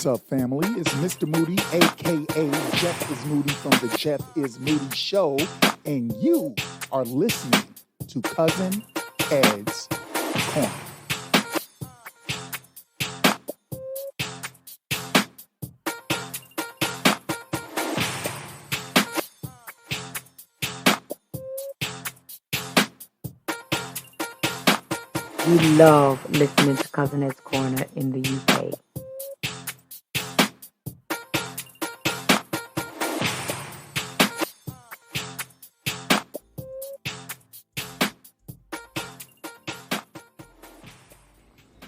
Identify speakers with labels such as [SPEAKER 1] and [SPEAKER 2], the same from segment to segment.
[SPEAKER 1] What's up, family? It's Mr. Moody, a.k.a. Jeff is Moody from the Jeff is Moody Show, and you are listening to Cousin Ed's Corner.
[SPEAKER 2] We love listening to Cousin Ed's Corner in the UK.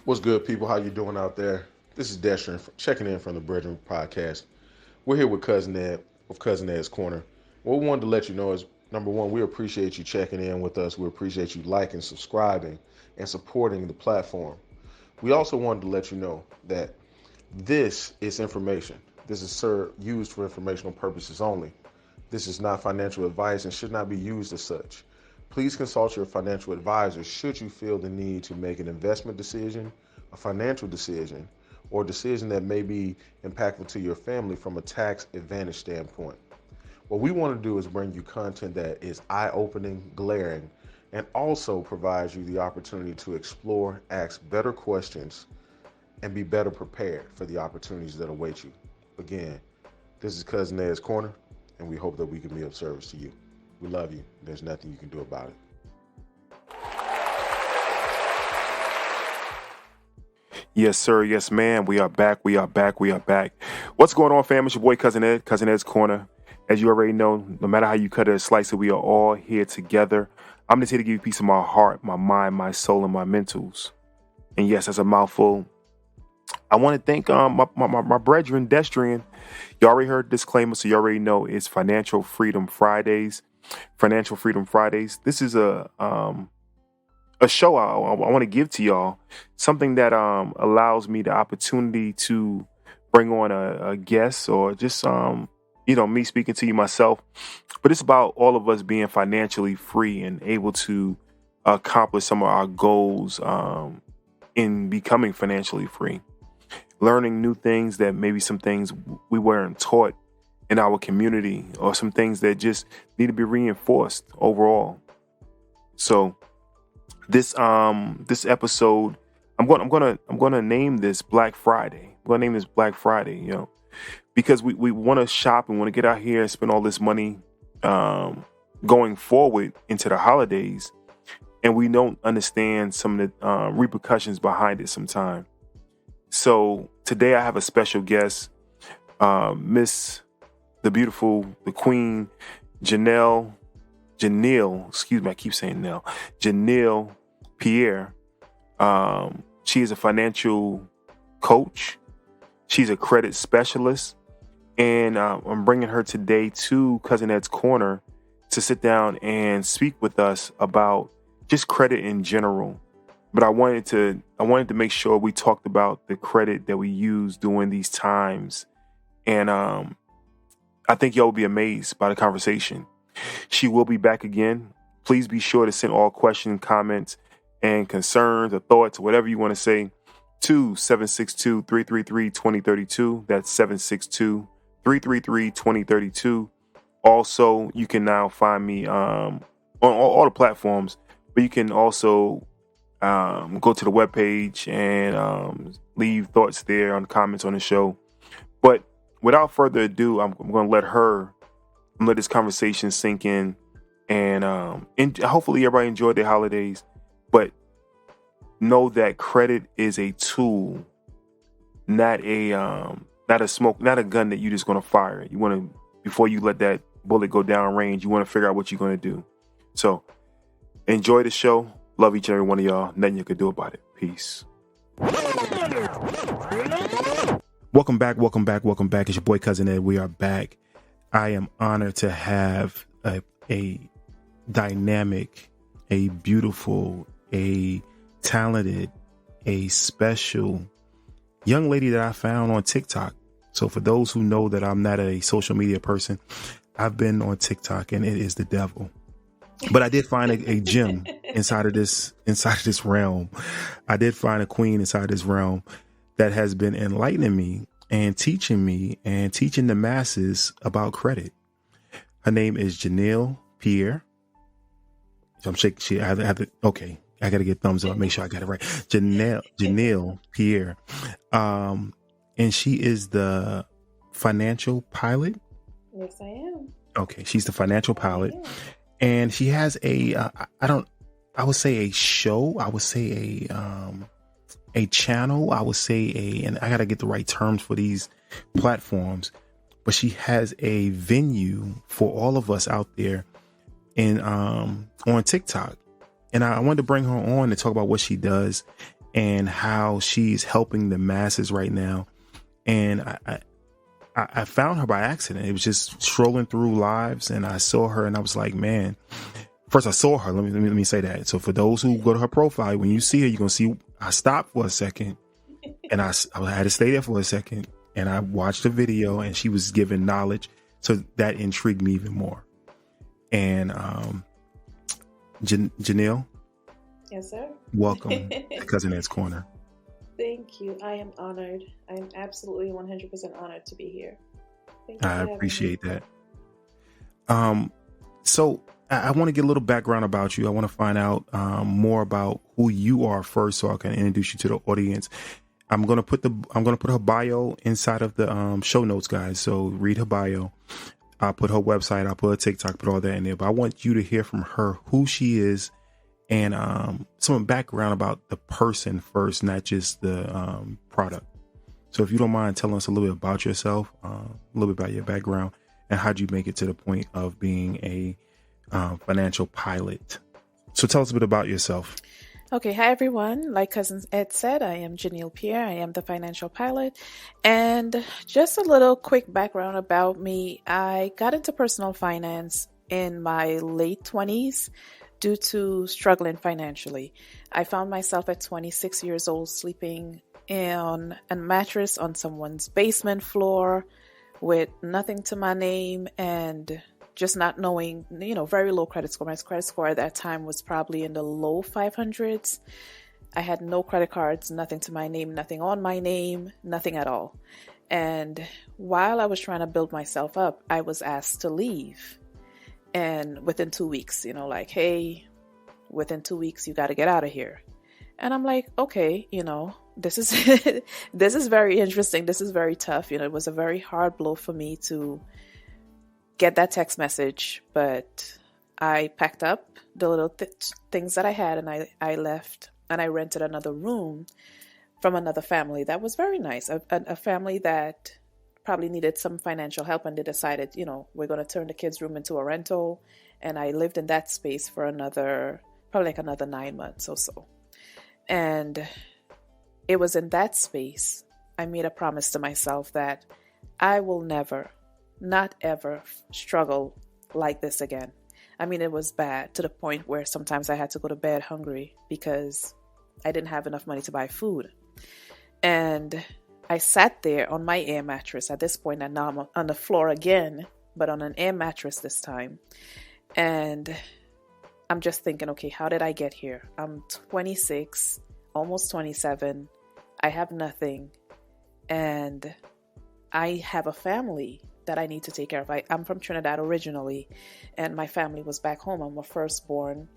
[SPEAKER 3] What's good, people? How you doing out there? This is Destrin checking in from the Brethren Podcast. We're here with Cousin Ed, with Cousin Ed's Corner. What we wanted to let you know is, number one, we appreciate you checking in with us. We appreciate you liking, subscribing, and supporting the platform. We also wanted to let you know that this is information. This is used for informational purposes only. This is not financial advice and should not be used as such. Please consult your financial advisor should you feel the need to make an investment decision, a financial decision, or a decision that may be impactful to your family from a tax advantage standpoint. What we want to do is bring you content that is eye-opening, glaring, and also provides you the opportunity to explore, ask better questions, and be better prepared for the opportunities that await you. Again, this is Cousin Ed's Corner, and we hope that we can be of service to you. We love you. There's nothing you can do about it.
[SPEAKER 4] Yes, sir. Yes, ma'am. We are back. What's going on, fam? It's your boy, Cousin Ed, Cousin Ed's Corner. As you already know, no matter how you cut it or slice it, we are all here together. I'm just here to give you a piece of my heart, my mind, my soul, and my mentals. And yes, that's a mouthful. I want to thank my brethren, Destrian. You already heard the disclaimer, so you already know it's Financial Freedom Fridays. Financial Freedom Fridays. This is a show I want to give to y'all, something that allows me the opportunity to bring on a guest or just me speaking to you myself. But it's about all of us being financially free and able to accomplish some of our goals in becoming financially free. Learning new things that maybe some things we weren't taught in our community, or some things that just need to be reinforced overall. So this episode, I'm gonna name this Black Friday. I'm gonna name this Black Friday, because we want to shop and want to get out here and spend all this money going forward into the holidays, and we don't understand some of the repercussions behind it sometimes. So today I have a special guest, Miss the beautiful, the Queen, Janeil, excuse me, I keep saying Nell, Janeil Pierre. She is a financial coach. She's a credit specialist. And I'm bringing her today to Cousin Ed's Corner to sit down and speak with us about just credit in general. But I wanted to make sure we talked about the credit that we use during these times. And I think y'all will be amazed by the conversation. She will be back again. Please be sure to send all questions, comments, and concerns or thoughts, whatever you want to say, to 762-333-2032. That's 762-333-2032. Also, you can now find me on all the platforms, but you can also go to the webpage and leave thoughts there on comments on the show. But without further ado, I'm going to let this conversation sink in, and hopefully everybody enjoyed their holidays. But know that credit is a tool, not a gun that you're just going to fire. You want to, before you let that bullet go down range, you want to figure out what you're going to do. So enjoy the show. Love each and every one of y'all. Nothing you can do about it. Peace. Welcome back. It's your boy, Cousin Ed. We are back. I am honored to have a dynamic, a beautiful, a talented, a special young lady that I found on TikTok. So for those who know that I'm not a social media person, I've been on TikTok and it is the devil. But I did find a gem inside of this realm. I did find a queen inside this realm that has been enlightening me and teaching me and teaching the masses about credit. Her name is Janeil Pierre. So I'm shaking. I have to, okay. I got to get thumbs up. Make sure I got it right. Janeil Pierre. And she is the financial pilot.
[SPEAKER 5] Yes, I am.
[SPEAKER 4] Okay. She's the financial pilot. And she has I would say a show. I would say a channel. I would say and I got to get the right terms for these platforms, but she has a venue for all of us out there and on TikTok. And I wanted to bring her on to talk about what she does and how she's helping the masses right now. And I found her by accident. It was just strolling through lives, and I saw her, and I was like, man. First, I saw her. Let me say that. So for those who go to her profile, when you see her, you're gonna see. I stopped for a second, and I had to stay there for a second, and I watched the video, and she was giving knowledge, so that intrigued me even more. And Janeil,
[SPEAKER 5] yes, sir.
[SPEAKER 4] Welcome to Cousin Ed's Corner.
[SPEAKER 5] Thank you. I am honored. I am absolutely 100% honored to be here. Thank you.
[SPEAKER 4] I appreciate that. So I want to get a little background about you. I want to find out more about who you are first, so I can introduce you to the audience. I'm gonna put her bio inside of the show notes, guys. So read her bio. I'll put her website. I'll put her TikTok. Put all that in there. But I want you to hear from her who she is and some background about the person first, not just the product. So if you don't mind telling us a little bit about yourself, a little bit about your background, and how'd you make it to the point of being a financial pilot. So tell us a bit about yourself.
[SPEAKER 5] Okay. Hi, everyone. Like Cousin Ed said, I am Janeil Pierre. I am the financial pilot. And just a little quick background about me. I got into personal finance in my late 20s due to struggling financially. I found myself at 26 years old sleeping on a mattress on someone's basement floor with nothing to my name and just not knowing, very low credit score. My credit score at that time was probably in the low 500s. I had no credit cards, nothing to my name, nothing on my name, nothing at all. And while I was trying to build myself up, I was asked to leave. And within 2 weeks, hey, within 2 weeks, you got to get out of here. And I'm like, okay, this is, this is very interesting. This is very tough. It was a very hard blow for me to get that text message, but I packed up the little things that I had and I left and I rented another room from another family that was very nice. A family that probably needed some financial help, and they decided, we're going to turn the kids' room into a rental. And I lived in that space for probably another 9 months or so. And it was in that space I made a promise to myself that I will never, not ever struggle like this again. I mean, it was bad to the point where sometimes I had to go to bed hungry because I didn't have enough money to buy food. And I sat there on my air mattress at this point, and now I'm on the floor again, but on an air mattress this time. And I'm just thinking, okay, how did I get here? I'm 26, almost 27. I have nothing. And I have a family that I need to take care of. I'm from Trinidad originally, and my family was back home. I'm a firstborn,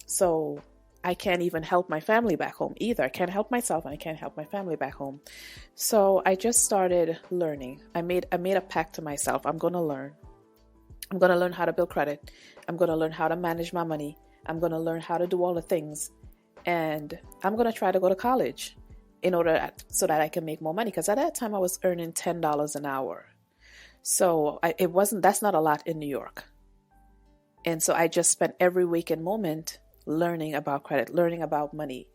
[SPEAKER 5] so I can't even help my family back home either. I can't help myself and I can't help my family back home. So I just started learning. I made a pact to myself. I'm going to learn. I'm going to learn how to build credit. I'm going to learn how to manage my money. I'm going to learn how to do all the things. And I'm going to try to go to college so that I can make more money. Because at that time I was earning $10 an hour. So that's not a lot in New York. And so I just spent every waking moment learning about credit, learning about money,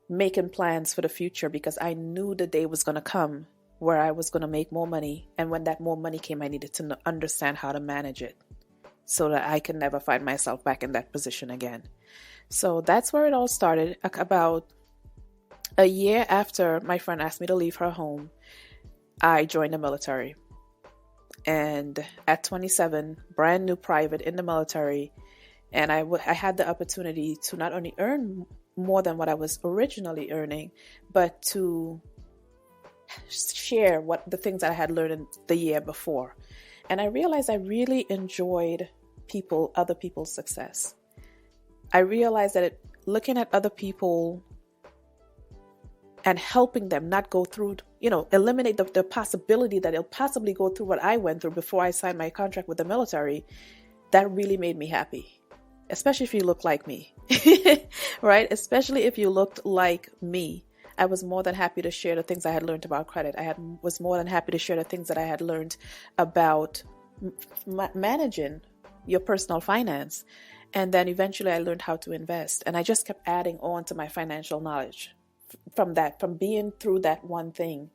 [SPEAKER 5] making plans for the future, because I knew the day was going to come where I was going to make more money. And when that more money came, I needed to understand how to manage it so that I can never find myself back in that position again. So that's where it all started. About a year after my friend asked me to leave her home, I joined the military. And at 27, brand new private in the military, and I had the opportunity to not only earn more than what I was originally earning, but to share what the things that I had learned in the year before. And I realized I really enjoyed other people's success. I realized that looking at other people and helping them not go through, eliminate the possibility that they'll possibly go through what I went through before I signed my contract with the military, that really made me happy. Especially if you look like me, right? Especially if you looked like me. I was more than happy to share the things I had learned about credit. Was more than happy to share the things that I had learned about managing your personal finance. And then eventually I learned how to invest. And I just kept adding on to my financial knowledge. From being through that one thing,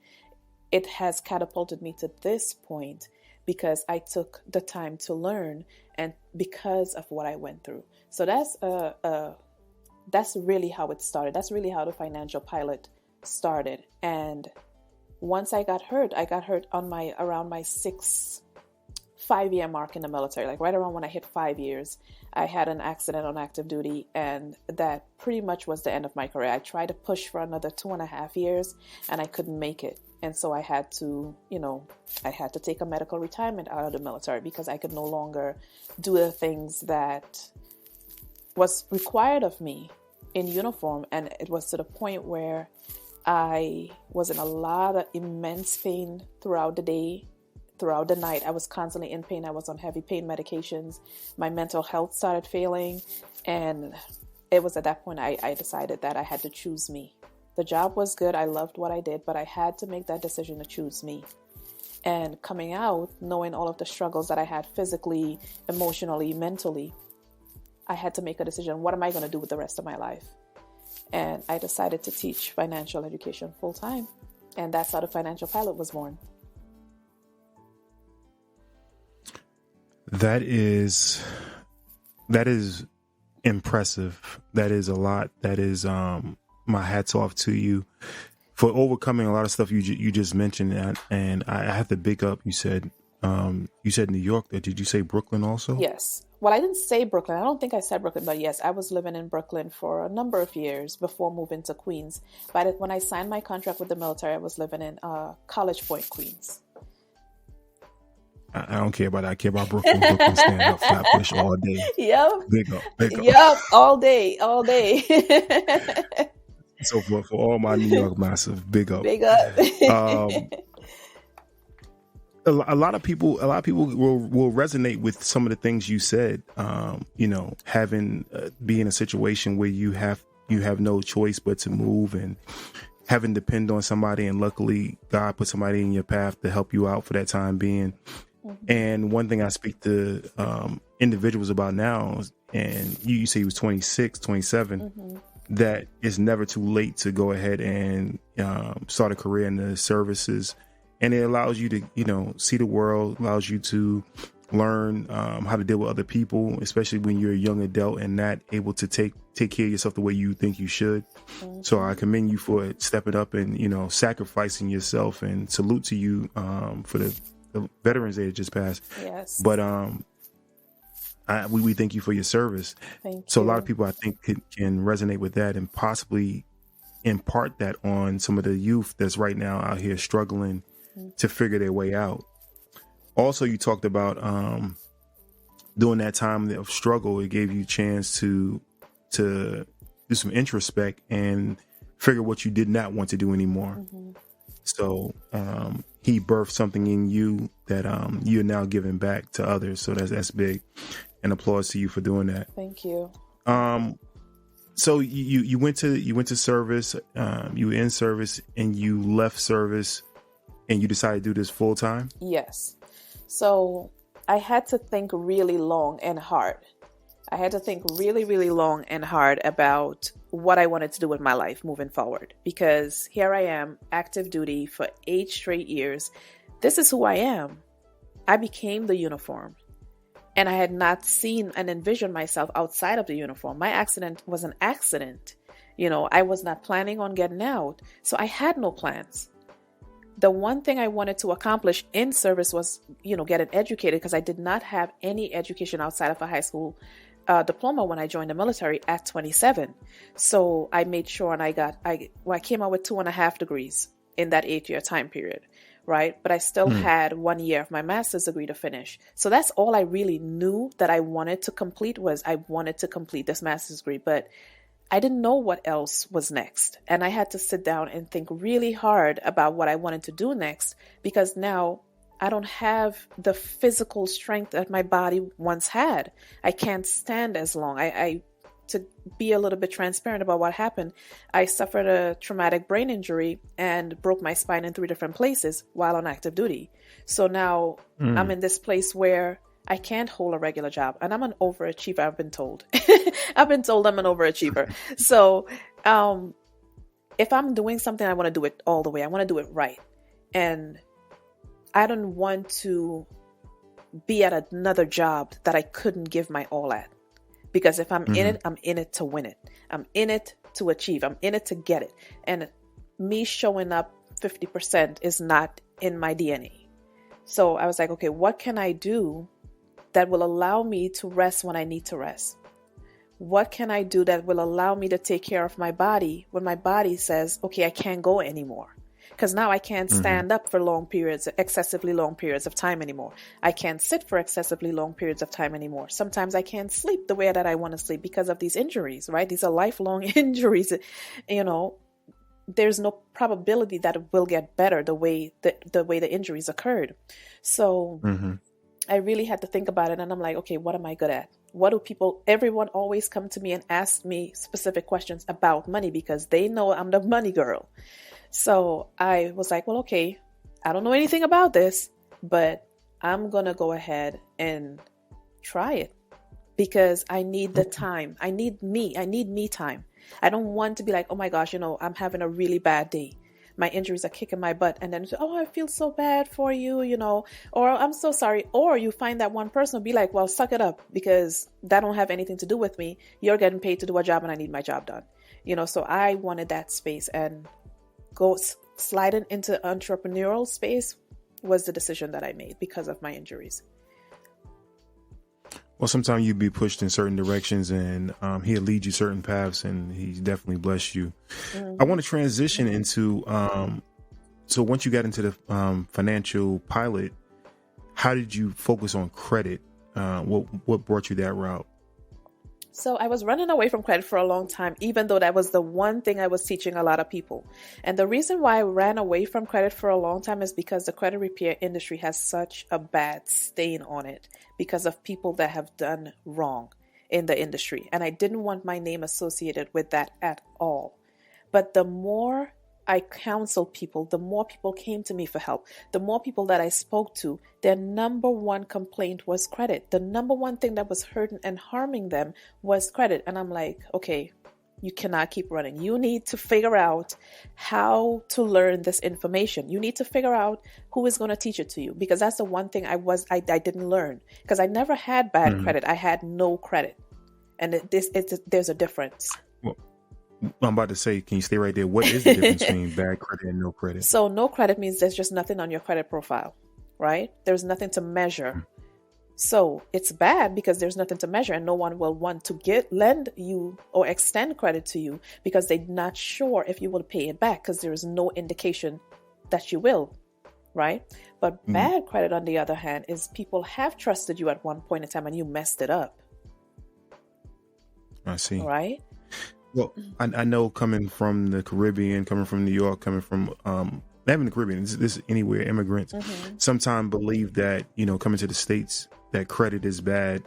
[SPEAKER 5] it has catapulted me to this point because I took the time to learn and because of what I went through. So that's really how it started. That's really how the Financial Pilot started. And once I got hurt on around my 5-year mark in the military, like right around when I hit 5 years. I had an accident on active duty, and that pretty much was the end of my career. I tried to push for another 2.5 years, and I couldn't make it. And so I had to take a medical retirement out of the military because I could no longer do the things that was required of me in uniform. And it was to the point where I was in a lot of immense pain throughout the day. Throughout the night, I was constantly in pain. I was on heavy pain medications. My mental health started failing. And it was at that point I decided that I had to choose me. The job was good. I loved what I did, but I had to make that decision to choose me. And coming out, knowing all of the struggles that I had physically, emotionally, mentally, I had to make a decision. What am I going to do with the rest of my life? And I decided to teach financial education full time. And that's how the Financial Pilot was born.
[SPEAKER 4] That is impressive. That is a lot. That is my hats off to you for overcoming a lot of stuff you just mentioned. And I have to big up. You said New York. Did you say Brooklyn also?
[SPEAKER 5] Yes. Well, I didn't say Brooklyn. I don't think I said Brooklyn, but yes, I was living in Brooklyn for a number of years before moving to Queens. But when I signed my contract with the military, I was living in College Point, Queens.
[SPEAKER 4] I don't care about that. I care about Brooklyn. Brooklyn stand up, Flatbush all day.
[SPEAKER 5] Yep.
[SPEAKER 4] Big up.
[SPEAKER 5] Yep. All day.
[SPEAKER 4] So for all my New York massive, big up.
[SPEAKER 5] Big up.
[SPEAKER 4] A lot of people will resonate with some of the things you said. Having be in a situation where you have no choice but to move and having to depend on somebody, and luckily God put somebody in your path to help you out for that time being. And one thing I speak to individuals about now, and you say he was 26, 27, that it's never too late to go ahead and start a career in the services. And it allows you to, see the world, allows you to learn how to deal with other people, especially when you're a young adult and not able to take care of yourself the way you think you should. So I commend you for stepping up and, sacrificing yourself, and salute to you for the Veterans Day that just passed.
[SPEAKER 5] Yes.
[SPEAKER 4] But we thank you for your service.
[SPEAKER 5] Thank
[SPEAKER 4] so
[SPEAKER 5] you.
[SPEAKER 4] A lot of people, I think, can resonate with that and possibly impart that on some of the youth that's right now out here struggling to figure their way out. Also, you talked about during that time of struggle, it gave you a chance to do some introspect and figure what you did not want to do anymore. So he birthed something in you that you're now giving back to others. So that's big, and applause to you for doing that.
[SPEAKER 5] Thank you.
[SPEAKER 4] So you went to service, you were in service, and you left service, and you decided to do this full time?
[SPEAKER 5] Yes. So I had to think really long and hard. I had to think really, really long and hard about what I wanted to do with my life moving forward. Because here I am, active duty for 8 straight years. This is who I am. I became the uniform. And I had not seen and envisioned myself outside of the uniform. My accident was an accident. I was not planning on getting out. So I had no plans. The one thing I wanted to accomplish in service was, getting educated, because I did not have any education outside of a high school diploma when I joined the military at 27. So I made sure, and I came out with 2.5 degrees in that 8-year time period, right? But I still had 1 year of my master's degree to finish. So that's all I really knew that I wanted to complete, was I wanted to complete this master's degree, but I didn't know what else was next. And I had to sit down and think really hard about what I wanted to do next, because now I don't have the physical strength that my body once had. I can't stand as long. To be a little bit transparent about what happened, I suffered a traumatic brain injury and broke my spine in 3 different places while on active duty. So now I'm in this place where I can't hold a regular job, and I'm an overachiever, I've been told. I've been told I'm an overachiever. So if I'm doing something, I want to do it all the way. I want to do it right. And I don't want to be at another job that I couldn't give my all at. Because if I'm in it, I'm in it to win it. I'm in it to achieve. I'm in it to get it. And me showing up 50% is not in my DNA. So I was like, okay, what can I do that will allow me to rest when I need to rest? What can I do that will allow me to take care of my body when my body says, okay, I can't go anymore? Because now I can't stand up for excessively long periods of time anymore. I can't sit for excessively long periods of time anymore. Sometimes I can't sleep the way that I want to sleep because of these injuries, right? These are lifelong injuries. You know, there's no probability that it will get better the way the injuries occurred. So I really had to think about it. And I'm like, okay, what am I good at? Everyone always come to me and ask me specific questions about money because they know I'm the money girl. So I was like, well, okay, I don't know anything about this, but I'm going to go ahead and try it because I need the time. I need me time. I don't want to be like, oh my gosh, I'm having a really bad day. My injuries are kicking my butt. And then, oh, I feel so bad for you, or I'm so sorry. Or you find that one person will be like, well, suck it up because that don't have anything to do with me. You're getting paid to do a job and I need my job done. So I wanted that space, and sliding into entrepreneurial space was the decision that I made because of my injuries.
[SPEAKER 4] Well, sometimes you'd be pushed in certain directions, and he'll lead you certain paths, and he's definitely blessed you. I want to transition into, so once you got into the financial pilot, how did you focus on credit? What brought you that route?
[SPEAKER 5] So I was running away from credit for a long time, even though that was the one thing I was teaching a lot of people. And the reason why I ran away from credit for a long time is because the credit repair industry has such a bad stain on it because of people that have done wrong in the industry. And I didn't want my name associated with that at all. But the more I counseled people, the more people came to me for help. The more people that I spoke to, their number one complaint was credit. The number one thing that was hurting and harming them was credit. And I'm like, okay, you cannot keep running. You need to figure out how to learn this information. You need to figure out who is going to teach it to you, because that's the one thing I didn't learn, because I never had bad credit. I had no credit. And there's a difference.
[SPEAKER 4] Well, I'm about to say, can you stay right there? What is the difference between bad credit and no credit?
[SPEAKER 5] So no credit means there's just nothing on your credit profile, right? There's nothing to measure. So it's bad because there's nothing to measure, and no one will want to lend you or extend credit to you because they're not sure if you will pay it back, because there is no indication that you will, right? But bad credit, on the other hand, is people have trusted you at one point in time and you messed it up.
[SPEAKER 4] I see.
[SPEAKER 5] Right?
[SPEAKER 4] Well, I know, coming from the Caribbean, coming from New York, coming from not even the Caribbean, this anywhere, immigrants sometimes believe that, coming to the States, that credit is bad.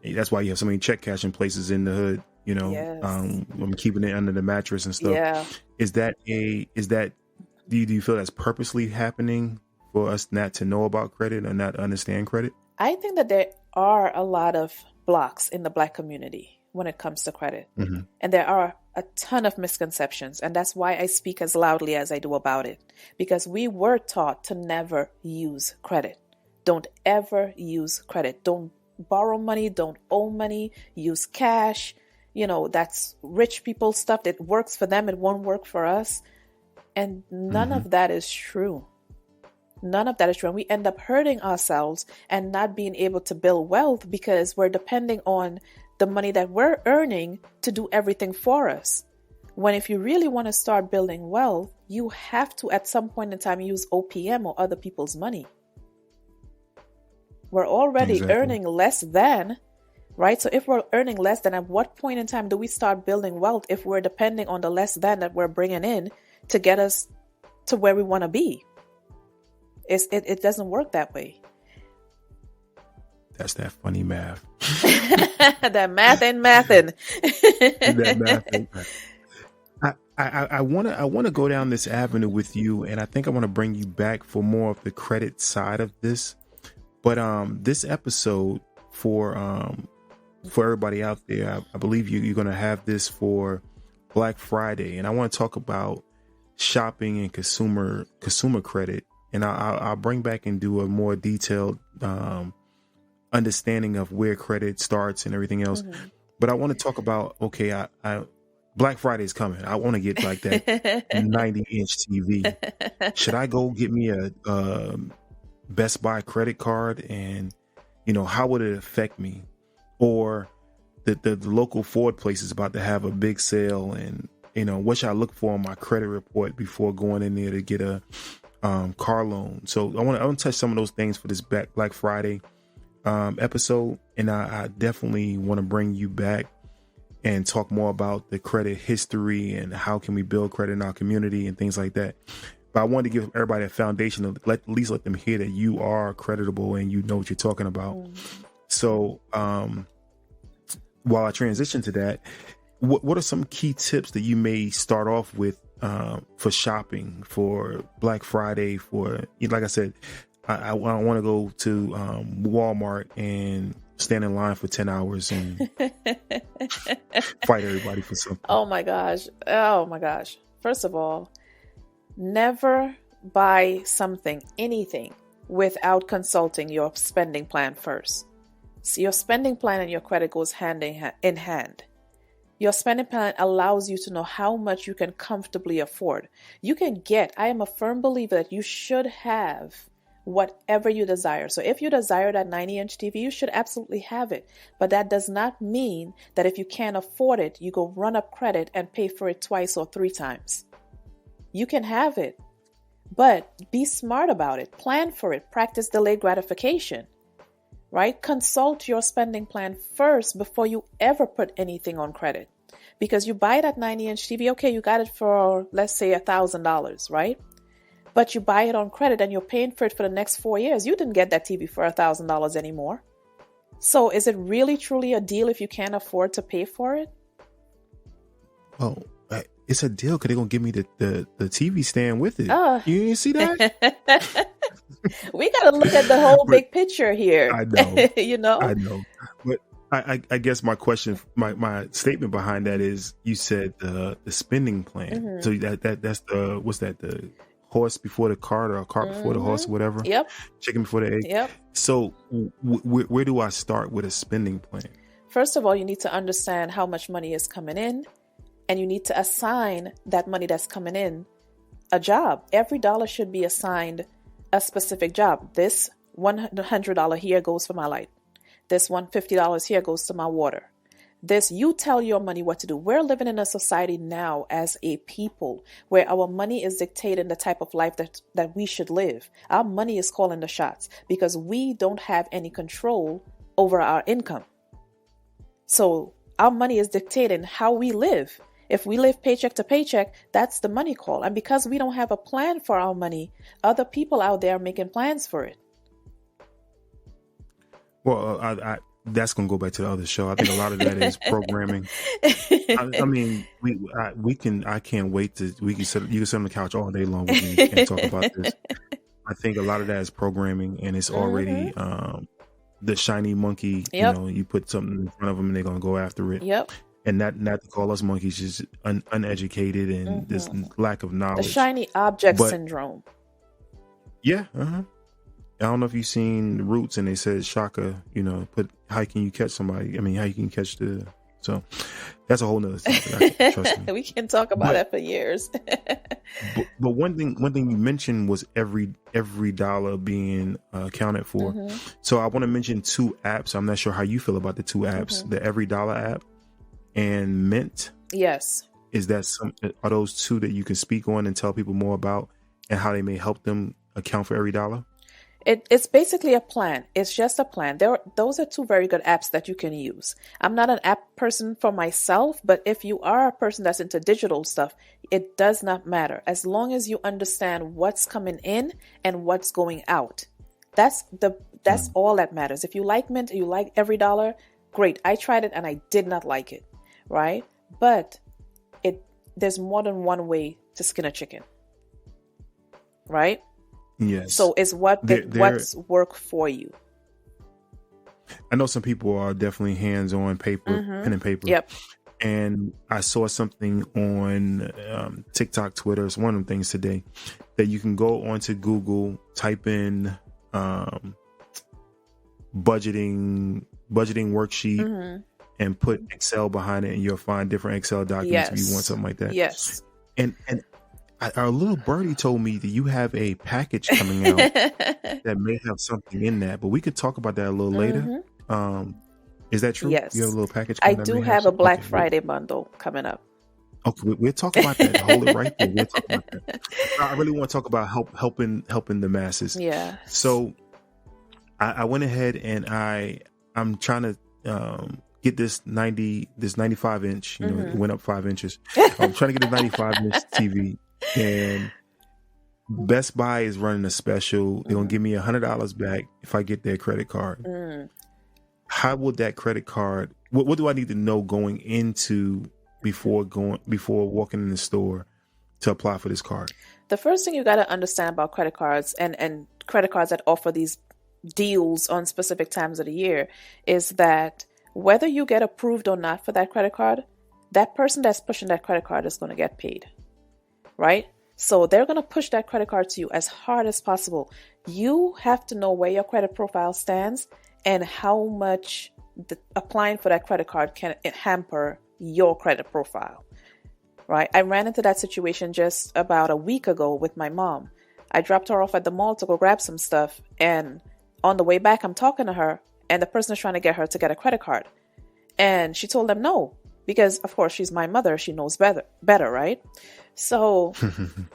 [SPEAKER 4] That's why you have so many check cashing places in the hood,
[SPEAKER 5] Yes.
[SPEAKER 4] I'm keeping it under the mattress and stuff.
[SPEAKER 5] Yeah.
[SPEAKER 4] Do you feel that's purposely happening for us not to know about credit or not understand credit?
[SPEAKER 5] I think that there are a lot of blocks in the Black community when it comes to credit. And there are a ton of misconceptions. And that's why I speak as loudly as I do about it. Because we were taught to never use credit. Don't ever use credit. Don't borrow money. Don't owe money. Use cash. That's rich people stuff. It works for them. It won't work for us. And none of that is true. None of that is true. And we end up hurting ourselves and not being able to build wealth because we're depending on the money that we're earning to do everything for us. When if you really want to start building wealth, you have to at some point in time use OPM or other people's money. We're already earning less than, right? So if we're earning less than, at what point in time do we start building wealth if we're depending on the less than that we're bringing in to get us to where we want to be? It doesn't work that way.
[SPEAKER 4] That's that funny math.
[SPEAKER 5] That math ain't mathin'.
[SPEAKER 4] That math ain't math. I want to go down this avenue with you, and I think I want to bring you back for more of the credit side of this. But this episode for everybody out there, I believe you're going to have this for Black Friday, and I want to talk about shopping and consumer credit, and I'll bring back and do a more detailed understanding of where credit starts and everything else. Mm-hmm. But I want to talk about, okay, I Black Friday is coming. I want to get like that 90-inch TV. Should I go get me a Best Buy credit card, and how would it affect me? Or the local Ford place is about to have a big sale, and what should I look for on my credit report before going in there to get a car loan? So I want to touch some of those things for this Black Friday episode, and I definitely want to bring you back and talk more about the credit history and how can we build credit in our community and things like that. But I wanted to give everybody a foundation of at least let them hear that you are creditable and you know what you're talking about. So while I transition to that, what are some key tips that you may start off with for shopping for Black Friday? For, like I said, I want to go to Walmart and stand in line for 10 hours and fight everybody for something.
[SPEAKER 5] Oh my gosh. First of all, never buy anything, without consulting your spending plan first. So your spending plan and your credit goes hand in hand. Your spending plan allows you to know how much you can comfortably afford. I am a firm believer that you should have whatever you desire. So if you desire that 90-inch TV, you should absolutely have it. But that does not mean that if you can't afford it, you go run up credit and pay for it twice or 3 times. You can have it, but be smart about it. Plan for it. Practice delayed gratification, right? Consult your spending plan first before you ever put anything on credit. Because you buy that 90-inch TV, okay, you got it for, let's say, $1,000, right? But you buy it on credit and you're paying for it for the next 4 years. You didn't get that TV for $1,000 anymore. So is it really truly a deal if you can't afford to pay for it?
[SPEAKER 4] Oh, it's a deal because they're going to give me the TV stand with it. You see that?
[SPEAKER 5] We got to look at the whole big picture here.
[SPEAKER 4] I know.
[SPEAKER 5] I
[SPEAKER 4] know. But I guess my question, my statement behind that is, you said the spending plan. Mm-hmm. So that's what's that, the horse before the cart, or a cart before the horse, or whatever.
[SPEAKER 5] Yep.
[SPEAKER 4] Chicken before the egg.
[SPEAKER 5] Yep.
[SPEAKER 4] So where do I start with a spending plan?
[SPEAKER 5] First of all, you need to understand how much money is coming in, and you need to assign that money that's coming in a job. Every dollar should be assigned a specific job. This $100 here goes for my light. This $150 here goes to my water. This, you tell your money what to do. We're living in a society now as a people where our money is dictating the type of life that we should live. Our money is calling the shots because we don't have any control over our income. So our money is dictating how we live. If we live paycheck to paycheck, that's the money call. And because we don't have a plan for our money, other people out there are making plans for it.
[SPEAKER 4] Well, that's going to go back to the other show. I think a lot of that is programming. I mean, I can't wait you can sit on the couch all day long with me and talk about this. I think a lot of that is programming, and it's already the shiny monkey.
[SPEAKER 5] Yep.
[SPEAKER 4] You put something in front of them and they're going to go after it.
[SPEAKER 5] Yep.
[SPEAKER 4] And not to call us monkeys, just uneducated and this lack of knowledge.
[SPEAKER 5] The shiny object syndrome.
[SPEAKER 4] Yeah. I don't know if you've seen Roots, and they said Shaka, put how can you catch somebody? I mean, how you can catch so that's a whole nother thing. Trust me.
[SPEAKER 5] We can talk about that for years.
[SPEAKER 4] but one thing you mentioned was every dollar being accounted for. Mm-hmm. So I want to mention 2 apps. I'm not sure how you feel about the 2 apps, the Every Dollar app and Mint.
[SPEAKER 5] Yes.
[SPEAKER 4] Is that are those two that you can speak on and tell people more about and how they may help them account for every dollar?
[SPEAKER 5] It's basically a plan. It's just a plan. Those are two very good apps that you can use. I'm not an app person for myself, but if you are a person that's into digital stuff, it does not matter. As long as you understand what's coming in and what's going out. That's all that matters. If you like Mint, you like every dollar, great. I tried it and I did not like it, right? But there's more than one way to skin a chicken, right?
[SPEAKER 4] Yes.
[SPEAKER 5] So it's what's work for you.
[SPEAKER 4] I know some people are definitely hands-on paper, pen and paper.
[SPEAKER 5] Yep.
[SPEAKER 4] And I saw something on TikTok, Twitter. It's one of the things today that you can go onto Google, type in budgeting worksheet, and put Excel behind it, and you'll find different Excel documents if you want something like that.
[SPEAKER 5] Yes.
[SPEAKER 4] And our little birdie told me that you have a package coming out that may have something in that, but we could talk about that a little later. Is that true?
[SPEAKER 5] Yes.
[SPEAKER 4] You have a little package
[SPEAKER 5] I
[SPEAKER 4] coming
[SPEAKER 5] do have a Black Friday bundle coming up.
[SPEAKER 4] Okay, we'll talk about that. Hold it right there. We'll talk about that. I really want to talk about helping the masses.
[SPEAKER 5] Yeah.
[SPEAKER 4] So I went ahead and I'm trying to get this 95 inch. You know, it went up 5 inches. I'm trying to get a 95 inch TV. And Best Buy is running a special. They're gonna give me $100 back if I get their credit card. How would that credit card? What do I need to know going into before walking in the store to apply for this card?
[SPEAKER 5] The first thing you got to understand about credit cards and credit cards that offer these deals on specific times of the year is that whether you get approved or not for that credit card, that person that's pushing that credit card is going to get paid. Right? So they're going to push that credit card to you as hard as possible. You have to know where your credit profile stands and how much applying for that credit card can hamper your credit profile. Right? I ran into that situation just about a week ago with my mom. I dropped her off at the mall to go grab some stuff. And on the way back, I'm talking to her and the person is trying to get her to get a credit card. And she told them no, because of course she's my mother. She knows better, right? So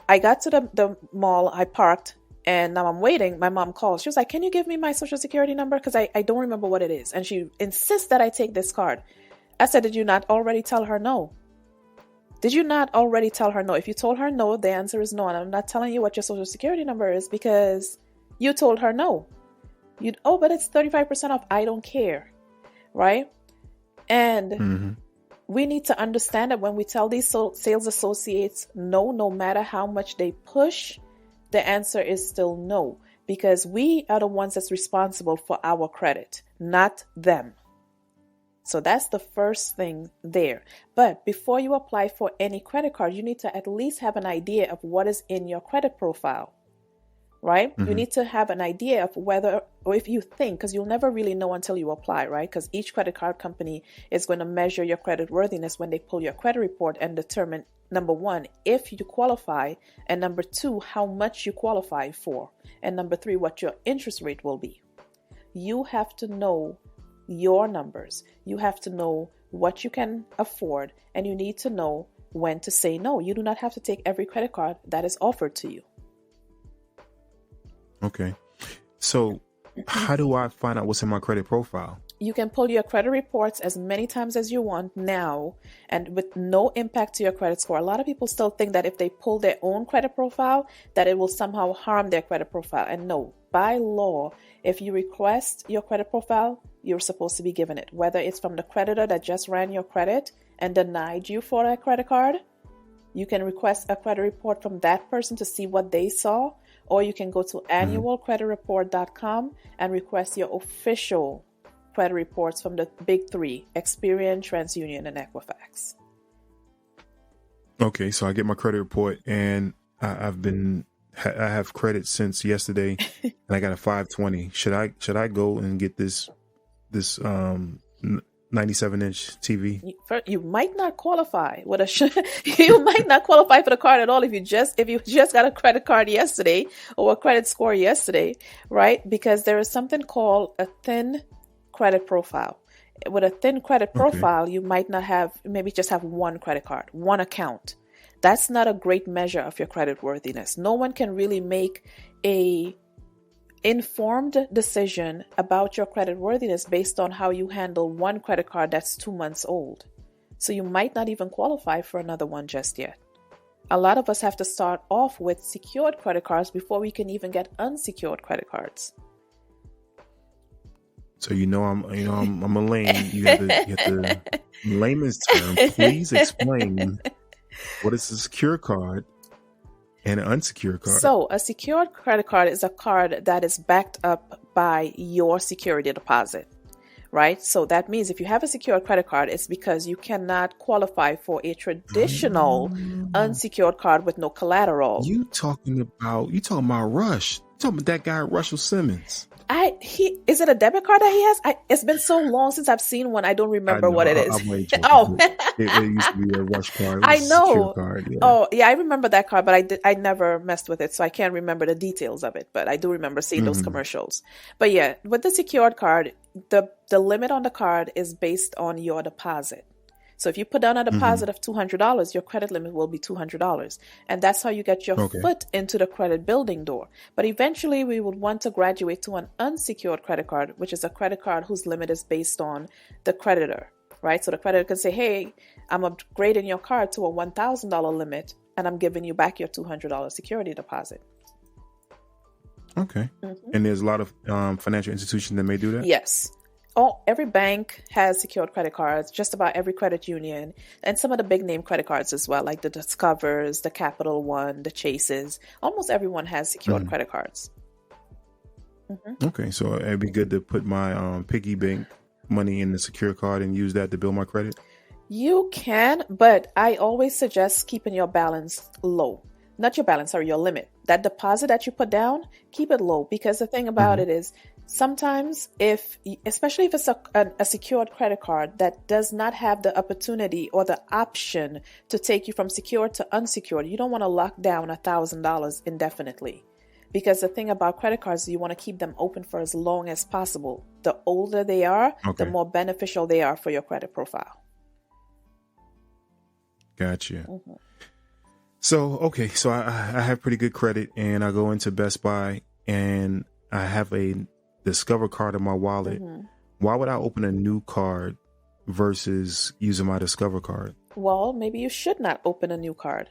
[SPEAKER 5] I got to the mall, I parked, and now I'm waiting. My mom calls. She was like, can you give me my social security number? Because I don't remember what it is. And she insists that I take this card. I said, did you not already tell her no? Did you not already tell her no? If you told her no, the answer is no. And I'm not telling you what your social security number is because you told her no. But it's 35% off. I don't care. Right? And we need to understand that when we tell these sales associates no matter how much they push, the answer is still no, because we are the ones that's responsible for our credit, not them. So that's the first thing there. But before you apply for any credit card, you need to at least have an idea of what is in your credit profile, right? You need to have an idea of whether, or if you think, because you'll never really know until you apply, right? Because each credit card company is going to measure your credit worthiness when they pull your credit report and determine, number one, if you qualify, and number two, how much you qualify for, and number three, what your interest rate will be. You have to know your numbers. You have to know what you can afford, and you need to know when to say no. You do not have to take every credit card that is offered to you.
[SPEAKER 4] Okay. So how do I find out what's in my credit profile?
[SPEAKER 5] You can pull your credit reports as many times as you want now and with no impact to your credit score. A lot of people still think that if they pull their own credit profile, that it will somehow harm their credit profile. And no, by law, if you request your credit profile, you're supposed to be given it. Whether it's from the creditor that just ran your credit and denied you for that credit card, you can request a credit report from that person to see what they saw, or you can go to annualcreditreport.com and request your official credit reports from the big three: Experian, TransUnion, and Equifax.
[SPEAKER 4] Okay, so I get my credit report, and I have credit since yesterday, and I got a 520. Should I go and get this 97-inch TV?
[SPEAKER 5] You might not qualify with you might not qualify for the card at all if you just got a credit card yesterday or a credit score yesterday, right? Because there is something called a thin credit profile. With a thin credit profile, you might not have, maybe just have one credit card, one account. That's not a great measure of your credit worthiness. No one can really make a informed decision about your credit worthiness based on how you handle one credit card that's 2 months old. So you might not even qualify for another one just yet. A lot of us have to start off with secured credit cards before we can even get unsecured credit cards.
[SPEAKER 4] So I'm a lame. You have to in layman's term, please explain what is a secure card and an unsecured card.
[SPEAKER 5] So a secured credit card is a card that is backed up by your security deposit, right? So that means if you have a secured credit card, it's because you cannot qualify for a traditional unsecured card with no collateral.
[SPEAKER 4] You talking about Rush? You talking about that guy Russell Simmons?
[SPEAKER 5] Is it a debit card that he has? It's been so long since I've seen one. I don't remember what it is.
[SPEAKER 4] It used to be a Rush card.
[SPEAKER 5] I know.
[SPEAKER 4] Card, yeah.
[SPEAKER 5] Oh, yeah, I remember that card, but I never messed with it, so I can't remember the details of it. But I do remember seeing those commercials. But yeah, with the secured card, the limit on the card is based on your deposit. So if you put down a deposit of $200, your credit limit will be $200. And that's how you get your foot into the credit building door. But eventually we would want to graduate to an unsecured credit card, which is a credit card whose limit is based on the creditor, right? So the creditor can say, hey, I'm upgrading your card to a $1,000 limit, and I'm giving you back your $200 security deposit.
[SPEAKER 4] Okay. And there's a lot of financial institutions that may do that?
[SPEAKER 5] Yes. Every bank has secured credit cards, just about every credit union, and some of the big name credit cards as well, like the Discovers, the Capital One, the Chases. Almost everyone has secured credit cards.
[SPEAKER 4] Okay, so it'd be good to put my piggy bank money in the secure card and use that to build my credit?
[SPEAKER 5] You can, but I always suggest keeping your balance low. Not your balance, or your limit. That deposit that you put down, keep it low, because the thing about it is, sometimes especially if it's a secured credit card that does not have the opportunity or the option to take you from secured to unsecured, you don't want to lock down $1,000 indefinitely. Because the thing about credit cards, you want to keep them open for as long as possible. The older they are, the more beneficial they are for your credit profile.
[SPEAKER 4] Gotcha. So I have pretty good credit, and I go into Best Buy and I have a Discover card in my wallet. Why would I open a new card versus using my Discover card?
[SPEAKER 5] Well, maybe you should not open a new card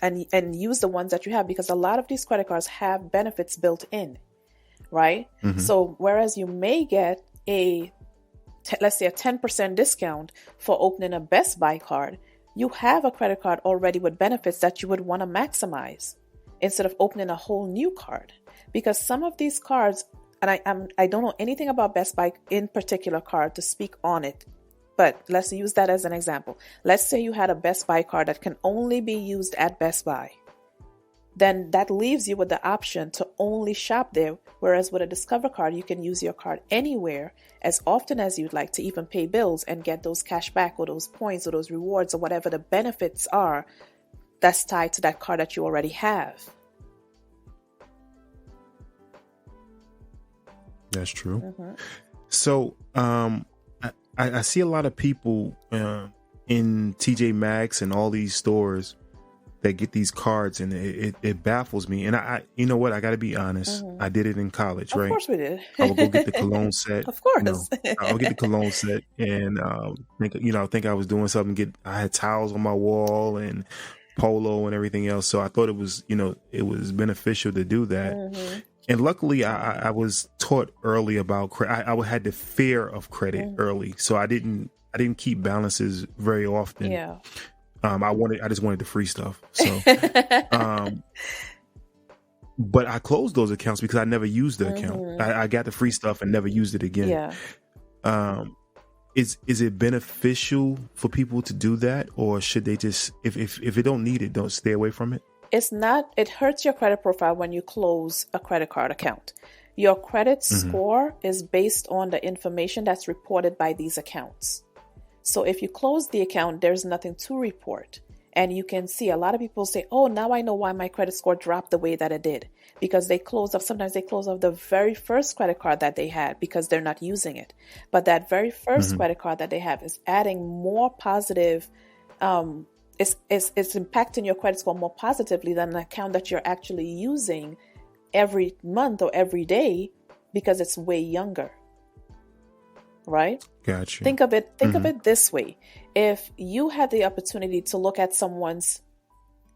[SPEAKER 5] and use the ones that you have, because a lot of these credit cards have benefits built in, right? So whereas you may get let's say a 10% discount for opening a Best Buy card, you have a credit card already with benefits that you would want to maximize instead of opening a whole new card. Because some of these cards, and I don't know anything about Best Buy in particular card to speak on it, but let's use that as an example. Let's say you had a Best Buy card that can only be used at Best Buy. Then that leaves you with the option to only shop there. Whereas with a Discover card, you can use your card anywhere as often as you'd like to even pay bills and get those cash back or those points or those rewards or whatever the benefits are that's tied to that card that you already have.
[SPEAKER 4] That's true. So I see a lot of people in TJ Maxx and all these stores that get these cards, and it baffles me. And I you know what? I got to be honest. I did it in college, right?
[SPEAKER 5] Of course we did.
[SPEAKER 4] I would go get the cologne set.
[SPEAKER 5] Of course.
[SPEAKER 4] I'll get the cologne set, and think I was doing something. I had towels on my wall and polo and everything else. So I thought it was beneficial to do that. And luckily, I was taught early about credit. I had the fear of credit early, so I didn't keep balances very often.
[SPEAKER 5] Yeah.
[SPEAKER 4] I just wanted the free stuff. So, but I closed those accounts because I never used the account. I got the free stuff and never used it again.
[SPEAKER 5] Yeah.
[SPEAKER 4] Is it beneficial for people to do that, or should they just, if they don't need it, don't stay away from it?
[SPEAKER 5] It's not, it hurts your credit profile when you close a credit card account. Your credit score is based on the information that's reported by these accounts. So if you close the account, there's nothing to report. And you can see a lot of people say, oh, now I know why my credit score dropped the way that it did. because sometimes they close off the very first credit card that they had because they're not using it. But that very first credit card that they have is adding more positive, it's impacting your credit score more positively than an account that you're actually using every month or every day because it's way younger. Right?
[SPEAKER 4] Gotcha.
[SPEAKER 5] Think of it this way. If you had the opportunity to look at someone's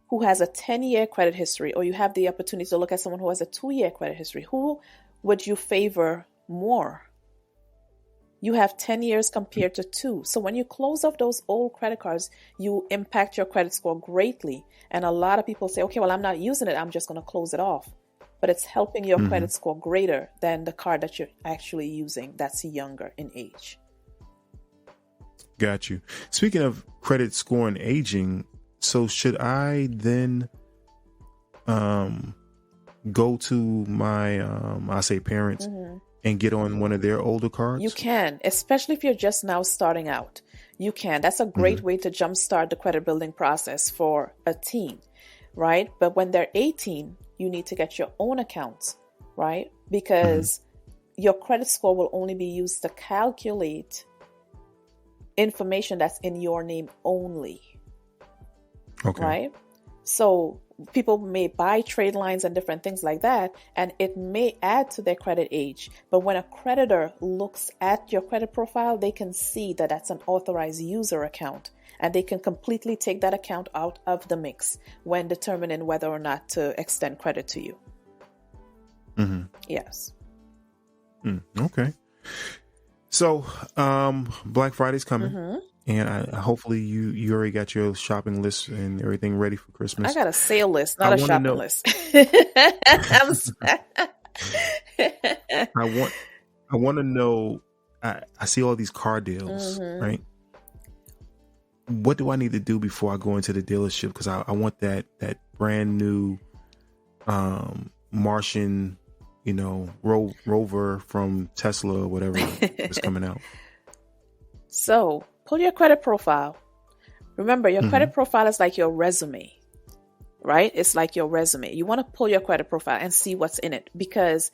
[SPEAKER 5] who has a 10-year credit history, or you have the opportunity to look at someone who has a 2-year credit history, who would you favor more? You have 10 years compared to 2. So when you close off those old credit cards, you impact your credit score greatly. And a lot of people say, okay, well, I'm not using it, I'm just going to close it off. But it's helping your credit score greater than the card that you're actually using that's younger in age.
[SPEAKER 4] Got you. Speaking of credit score and aging, so should I then go to my, I say parents, and get on one of their older cards?
[SPEAKER 5] You can, especially if you're just now starting out. You can. That's a great way to jumpstart the credit building process for a teen, right? But when they're 18, you need to get your own accounts, right? Because your credit score will only be used to calculate information that's in your name only.
[SPEAKER 4] Okay.
[SPEAKER 5] Right? So people may buy trade lines and different things like that, and it may add to their credit age. But when a creditor looks at your credit profile, they can see that that's an authorized user account, and they can completely take that account out of the mix when determining whether or not to extend credit to you. Yes.
[SPEAKER 4] Okay. So, Black Friday's coming. And hopefully you already got your shopping list and everything ready for Christmas.
[SPEAKER 5] I got a sale list, not a shopping list.
[SPEAKER 4] I want to know. I see all these car deals, right? What do I need to do before I go into the dealership? Because I want that brand new Martian, Rover from Tesla or whatever is coming out.
[SPEAKER 5] So pull your credit profile. Remember, your credit profile is like your resume, right? It's like your resume. You want to pull your credit profile and see what's in it, because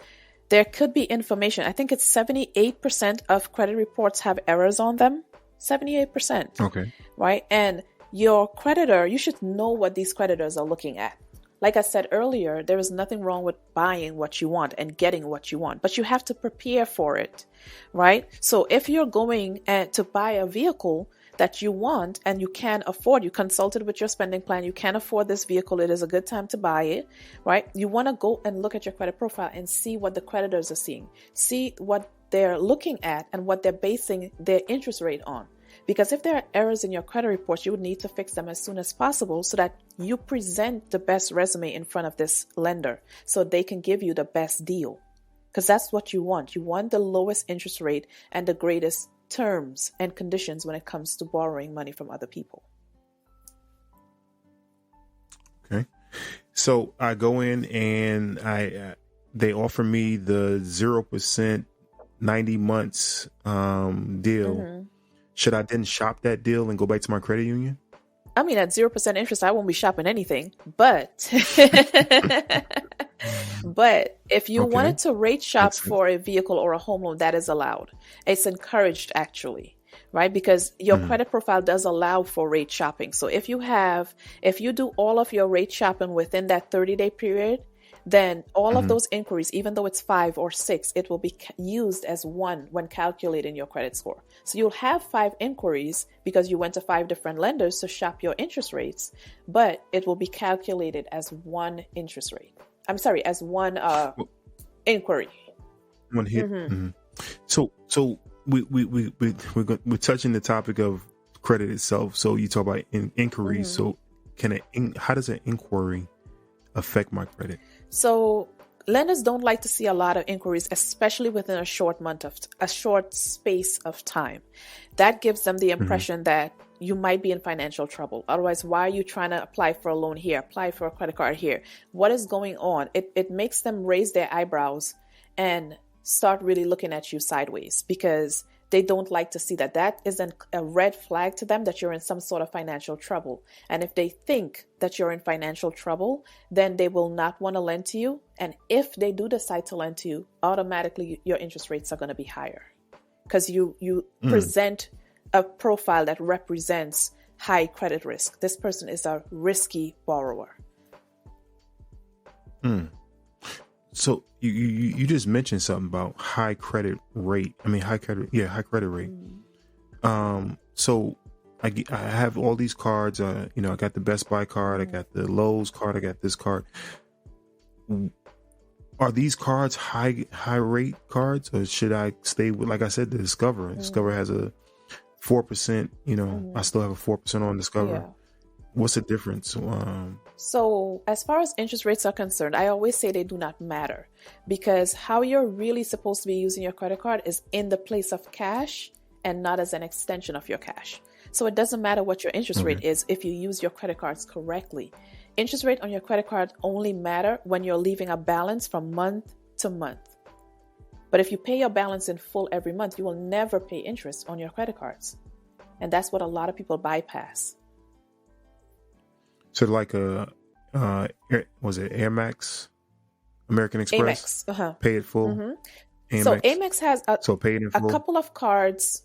[SPEAKER 5] there could be information. I think it's 78% of credit reports have errors on them. 78%.
[SPEAKER 4] Okay.
[SPEAKER 5] Right? And your creditor, you should know what these creditors are looking at. Like I said earlier, there is nothing wrong with buying what you want and getting what you want, but you have to prepare for it, right? So if you're going to buy a vehicle that you want and you can afford, you consulted with your spending plan, you can afford this vehicle, it is a good time to buy it, right? You want to go and look at your credit profile and see what the creditors are seeing, see what they're looking at and what they're basing their interest rate on. Because if there are errors in your credit report, you would need to fix them as soon as possible so that you present the best resume in front of this lender so they can give you the best deal. Because that's what you want. You want the lowest interest rate and the greatest terms and conditions when it comes to borrowing money from other people.
[SPEAKER 4] Okay. So I go in and they offer me the 0% 90 months deal. Should I then shop that deal and go back to my credit union?
[SPEAKER 5] I mean, at 0% interest, I won't be shopping anything. But but if you wanted to rate shop for a vehicle or a home loan, that is allowed. It's encouraged, actually, right? Because your credit profile does allow for rate shopping. So if you do all of your rate shopping within that 30-day period, then all of those inquiries, even though it's 5 or 6, it will be used as one when calculating your credit score. So you'll have 5 inquiries because you went to 5 different lenders to shop your interest rates, but it will be calculated as one interest rate. I'm sorry, as one inquiry.
[SPEAKER 4] One hit. So we're touching the topic of credit itself. So you talk about inquiries. So how does an inquiry affect my credit?
[SPEAKER 5] So lenders don't like to see a lot of inquiries, especially within a short space of time. That gives them the impression that you might be in financial trouble. Otherwise, why are you trying to apply for a loan here, apply for a credit card here? What is going on? It makes them raise their eyebrows and start really looking at you sideways, because they don't like to see that. That is a red flag to them that you're in some sort of financial trouble. And if they think that you're in financial trouble, then they will not want to lend to you. And if they do decide to lend to you, automatically your interest rates are going to be higher because you present a profile that represents high credit risk. This person is a risky borrower.
[SPEAKER 4] So you just mentioned something about high credit rate. I mean, high credit rate. So I have all these cards. I got the Best Buy card. I got the Lowe's card. I got this card. Are these cards high rate cards, or should I stay with, like I said, the Discover? Discover has a 4%. I still have a 4% on Discover.
[SPEAKER 5] Yeah.
[SPEAKER 4] What's the difference?
[SPEAKER 5] So as far as interest rates are concerned, I always say they do not matter, because how you're really supposed to be using your credit card is in the place of cash and not as an extension of your cash. So it doesn't matter what your interest rate is if you use your credit cards correctly. Interest rate on your credit card only matter when you're leaving a balance from month to month. But if you pay your balance in full every month, you will never pay interest on your credit cards. And that's what a lot of people bypass.
[SPEAKER 4] So like was it Air Max, American Express?
[SPEAKER 5] Amex,
[SPEAKER 4] Pay it full.
[SPEAKER 5] Amex. So Amex has a couple of cards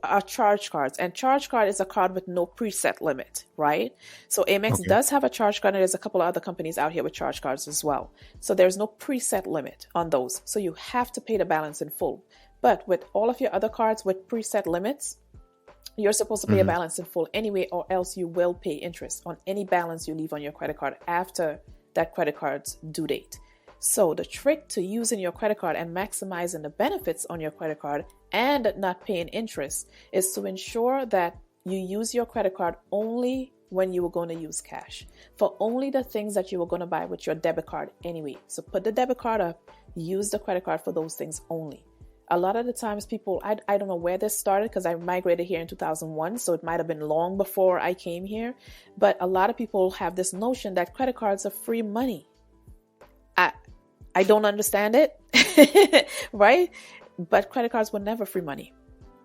[SPEAKER 5] are charge cards, and charge card is a card with no preset limit, right? So Amex does have a charge card, and there's a couple of other companies out here with charge cards as well. So there's no preset limit on those. So you have to pay the balance in full. But with all of your other cards with preset limits, you're supposed to pay a balance in full anyway, or else you will pay interest on any balance you leave on your credit card after that credit card's due date. So the trick to using your credit card and maximizing the benefits on your credit card and not paying interest is to ensure that you use your credit card only when you were going to use cash, for only the things that you were going to buy with your debit card anyway. So put the debit card up, use the credit card for those things only. A lot of the times people, I don't know where this started because I migrated here in 2001, so it might have been long before I came here. But a lot of people have this notion that credit cards are free money. I don't understand it, right? But credit cards were never free money.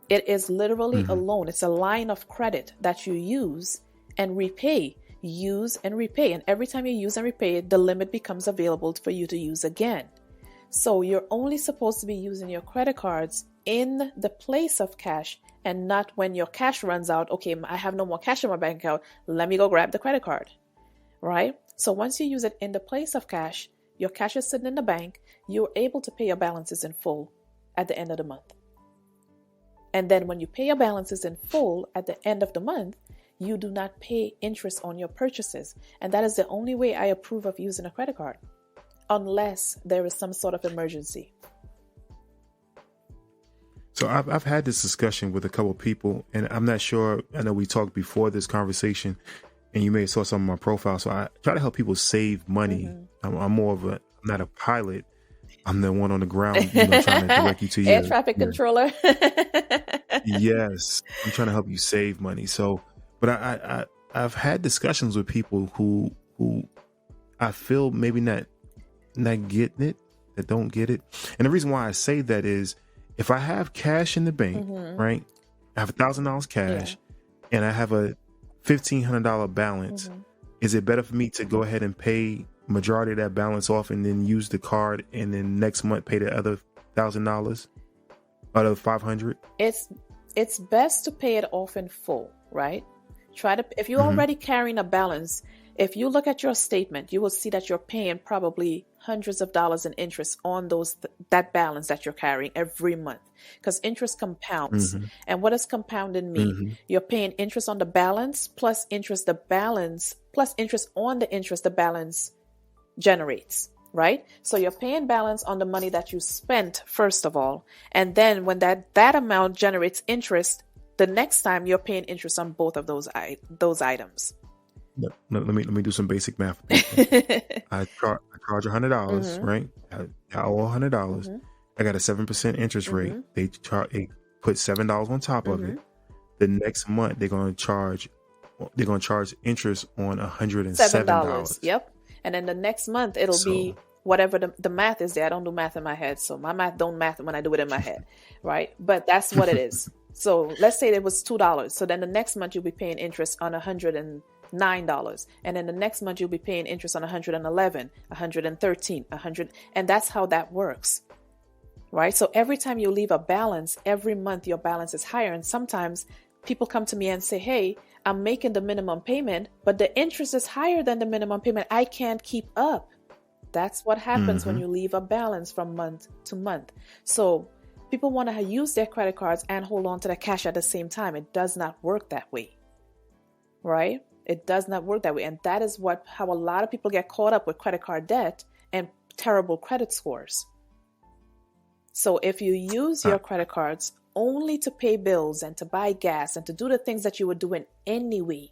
[SPEAKER 5] It is literally a loan. It's a line of credit that you use and repay. Use and repay. And every time you use and repay, the limit becomes available for you to use again. So you're only supposed to be using your credit cards in the place of cash and not when your cash runs out. Okay, I have no more cash in my bank account. Let me go grab the credit card, right? So once you use it in the place of cash, your cash is sitting in the bank. You're able to pay your balances in full at the end of the month. And then when you pay your balances in full at the end of the month, you do not pay interest on your purchases. And that is the only way I approve of using a credit card, unless there is some sort of emergency.
[SPEAKER 4] So I've had this discussion with a couple of people, and I'm not sure. I know we talked before this conversation, and you may have saw some of my profile. So I try to help people save money. I'm more of I'm not a pilot. I'm the one on the ground, trying to direct you to your
[SPEAKER 5] air traffic controller.
[SPEAKER 4] Yes, I'm trying to help you save money. So, but I've had discussions with people who I feel maybe not getting it, that don't get it. And the reason why I say that is, if I have cash in the bank, right? I have $1,000 cash, and I have a $1,500 balance. Is it better for me to go ahead and pay majority of that balance off and then use the card, and then next month pay the other $1,000 out of $500?
[SPEAKER 5] It's best to pay it off in full, right? If you're already carrying a balance, if you look at your statement, you will see that you're paying probably hundreds of dollars in interest on that balance that you're carrying every month, because interest compounds. And what does compounding mean? You're paying interest on the balance plus interest on the interest the balance generates, right? So you're paying balance on the money that you spent, first of all, and then when that amount generates interest, the next time you're paying interest on both of those items.
[SPEAKER 4] Let me do some basic math. I charge $100, right? I owe $100. I got a 7% interest rate. They put $7 on top of it. The next month they're going to charge interest on $107.
[SPEAKER 5] Yep. And then the next month it'll be whatever the math is there. I don't do math in my head, so my math don't math when I do it in my head, right? But that's what it is. So let's say it was $2. So then the next month you'll be paying interest on $109, and then the next month you'll be paying interest on 111, 113, 100, and that's how that works, right? So every time you leave a balance, every month your balance is higher, and sometimes people come to me and say, hey, I'm making the minimum payment, but the interest is higher than the minimum payment. I can't keep up. That's what happens when you leave a balance from month to month. So people want to use their credit cards and hold on to the cash at the same time. It does not work that way, right? It does not work that way. And that is how a lot of people get caught up with credit card debt and terrible credit scores. So if you use your credit cards only to pay bills and to buy gas and to do the things that you were doing anyway,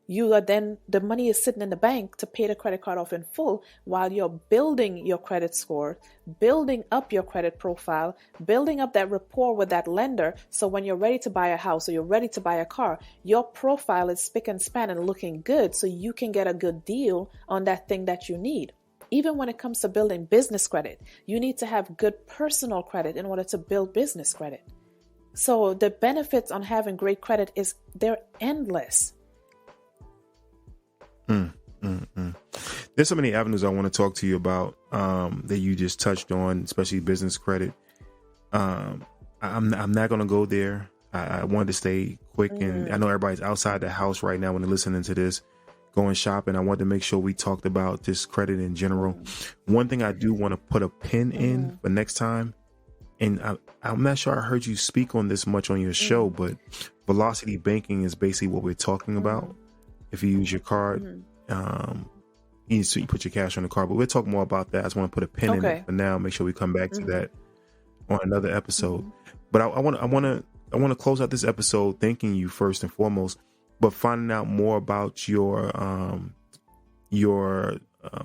[SPEAKER 5] the money is sitting in the bank to pay the credit card off in full while you're building your credit score, building up your credit profile, building up that rapport with that lender. So when you're ready to buy a house or you're ready to buy a car, your profile is spick and span and looking good so you can get a good deal on that thing that you need. Even when it comes to building business credit, you need to have good personal credit in order to build business credit. So the benefits on having great credit they're endless.
[SPEAKER 4] There's so many avenues I want to talk to you about that you just touched on, especially business credit. I'm not going to go there. I wanted to stay quick, and I know everybody's outside the house right now when they're listening to this, going shopping. I wanted to make sure we talked about this credit in general. One thing I do want to put a pin in for next time, and I'm not sure I heard you speak on this much on your show, but velocity banking is basically what we're talking about. If you use your card, you put your cash on the card, but we'll talk more about that. I just want to put a pin in it for now. Make sure we come back to that on another episode. But I want to close out this episode thanking you first and foremost, but finding out more about your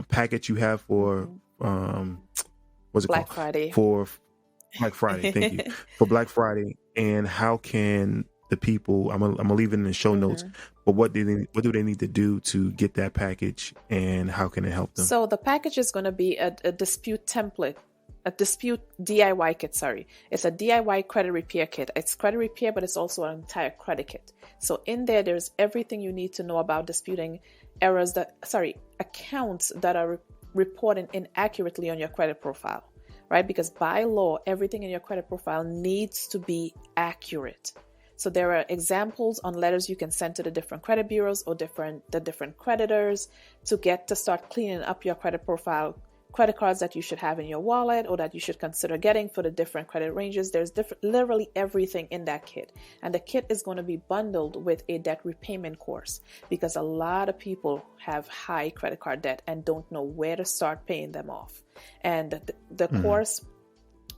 [SPEAKER 4] package you have for what's it
[SPEAKER 5] Black
[SPEAKER 4] called?
[SPEAKER 5] Friday.
[SPEAKER 4] For Black Friday. Thank you. For Black Friday, and how can the people? I'm gonna leave it in the show notes. But what do they need to do to get that package, and how can it help them?
[SPEAKER 5] So the package is going to be a dispute template, a dispute DIY kit. Sorry, it's a DIY credit repair kit. It's credit repair, but it's also an entire credit kit. So in there's everything you need to know about disputing accounts that are reporting inaccurately on your credit profile, right? Because by law, everything in your credit profile needs to be accurate. So there are examples on letters you can send to the different credit bureaus or the different creditors to start cleaning up your credit profile, credit cards that you should have in your wallet or that you should consider getting for the different credit ranges. There's literally everything in that kit. And the kit is going to be bundled with a debt repayment course because a lot of people have high credit card debt and don't know where to start paying them off. And the course,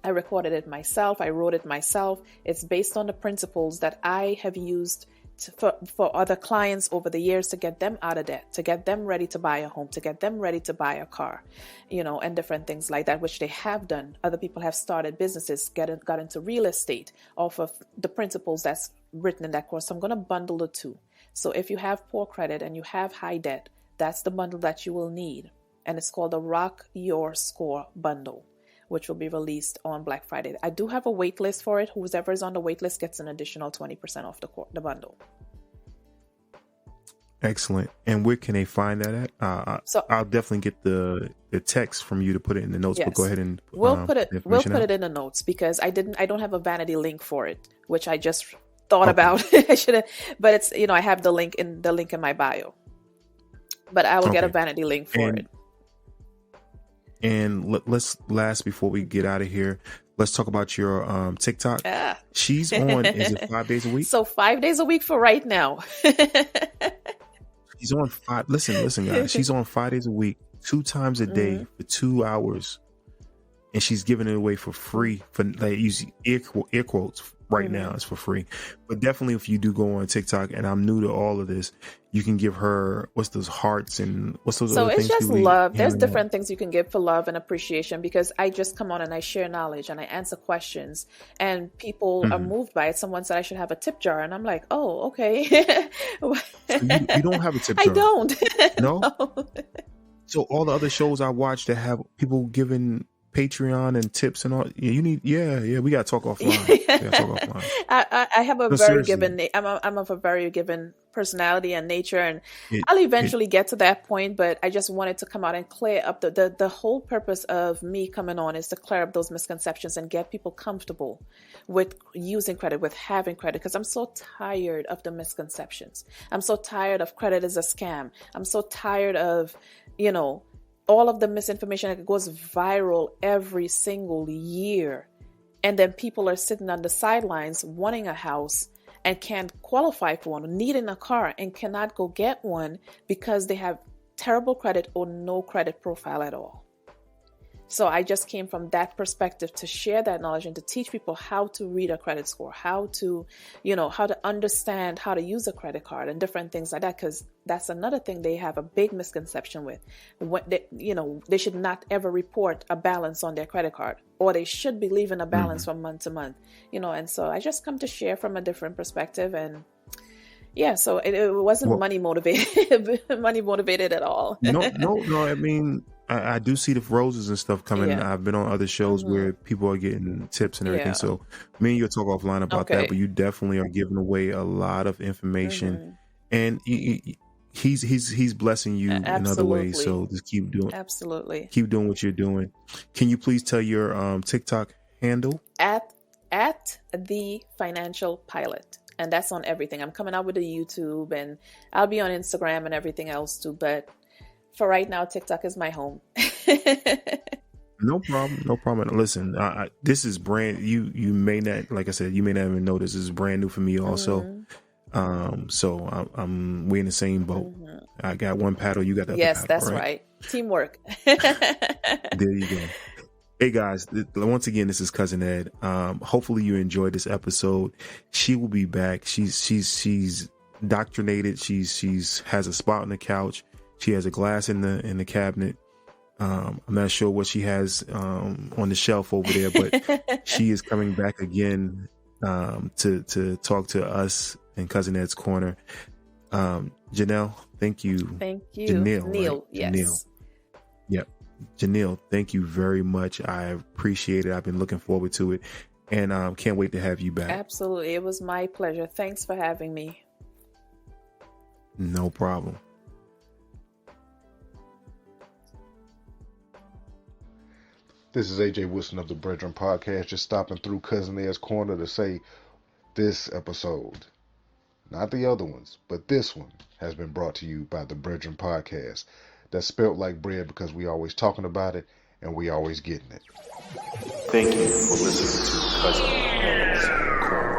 [SPEAKER 5] I recorded it myself. I wrote it myself. It's based on the principles that I have used for other clients over the years to get them out of debt, to get them ready to buy a home, to get them ready to buy a car, and different things like that, which they have done. Other people have started businesses, got into real estate off of the principles that's written in that course. So I'm going to bundle the two. So if you have poor credit and you have high debt, that's the bundle that you will need. And it's called the Rock Your Score bundle, which will be released on Black Friday. I do have a wait list for it. Whoever is on the wait list gets an additional 20% off the bundle.
[SPEAKER 4] Excellent. And where can they find that at? So I'll definitely get the text from you to put it in the notes. Yes. But go ahead and
[SPEAKER 5] we'll put it in the notes because I don't have a vanity link for it, which I just thought about. I should have, but it's I have the link in my bio. But I will get a vanity link for it.
[SPEAKER 4] And let's before we get out of here, let's talk about your TikTok. She's on, is it 5 days a week?
[SPEAKER 5] So 5 days a week for right now.
[SPEAKER 4] She's on listen, guys. She's on 5 days a week, 2 times a day for 2 hours. And she's giving it away for free for using air quotes right now. It's for free. But definitely if you do go on TikTok, and I'm new to all of this, you can give her what's those hearts and what's those other things.
[SPEAKER 5] So it's just love. There's different things you can give for love and appreciation because I just come on and I share knowledge and I answer questions and people are moved by it. Someone said I should have a tip jar and I'm like, oh, okay.
[SPEAKER 4] So you don't have a tip jar?
[SPEAKER 5] I don't.
[SPEAKER 4] No? So all the other shows I watch that have people giving Patreon and tips and all, we gotta talk offline.
[SPEAKER 5] I have a
[SPEAKER 4] No,
[SPEAKER 5] very
[SPEAKER 4] seriously.
[SPEAKER 5] given. I'm of a very given personality and nature, and
[SPEAKER 4] It-
[SPEAKER 5] I'll eventually get to that point. But I just wanted to come out and clear up the whole purpose of me coming on is to clear up those misconceptions and get people comfortable with using credit, with having credit, because I'm so tired of the misconceptions. I'm so tired of credit as a scam. I'm so tired of, all of the misinformation that goes viral every single year. And then people are sitting on the sidelines wanting a house and can't qualify for one, needing a car and cannot go get one because they have terrible credit or no credit profile at all. So I just came from that perspective to share that knowledge and to teach people how to read a credit score, how to understand how to use a credit card and different things like that, because that's another thing they have a big misconception with. They should not ever report a balance on their credit card, or they should be leaving a balance from month to month, and so I just come to share from a different perspective. And so it wasn't money motivated at all.
[SPEAKER 4] No. I mean, I do see the roses and stuff coming.
[SPEAKER 5] Yeah.
[SPEAKER 4] I've been on other shows where people are getting tips and everything.
[SPEAKER 5] Yeah.
[SPEAKER 4] So me and you'll talk offline about that, but you definitely are giving away a lot of information, and he's blessing you in other ways. So just keep doing what you're doing. Can you please tell your TikTok handle?
[SPEAKER 5] At the Financial Pilot. And that's on everything. I'm coming out with a YouTube, and I'll be on Instagram and everything else too. But for right now, TikTok is my home.
[SPEAKER 4] No problem. Listen, this is brand. You may not, like I said, you may not even know this is brand new for me also. So we in the same boat. I got one paddle, you got the other paddle.
[SPEAKER 5] Yes, that's right. Teamwork.
[SPEAKER 4] There you go. Hey guys, once again, this is Cousin Ed. Hopefully you enjoyed this episode. She will be back. She's indoctrinated. She's has a spot on the couch. She has a glass in the cabinet. I'm not sure what she has on the shelf over there, but she is coming back again to talk to us in Cousin Ed's Corner. Janeil, thank you.
[SPEAKER 5] Thank you.
[SPEAKER 4] Janeil,
[SPEAKER 5] Neil,
[SPEAKER 4] right?
[SPEAKER 5] yes.
[SPEAKER 4] Janeil. Yep. Janeil, thank you very much. I appreciate it. I've been looking forward to it, and can't wait to have you back.
[SPEAKER 5] Absolutely. It was my pleasure. Thanks for having me.
[SPEAKER 4] No problem.
[SPEAKER 3] This is AJ Wilson of the Brethren Podcast, just stopping through Cousin Ed's Corner to say this episode, not the other ones, but this one has been brought to you by the Brethren Podcast. That's spelt like bread because we always talking about it and we always getting it.
[SPEAKER 4] Thank you for listening to Cousin Ed's Corner.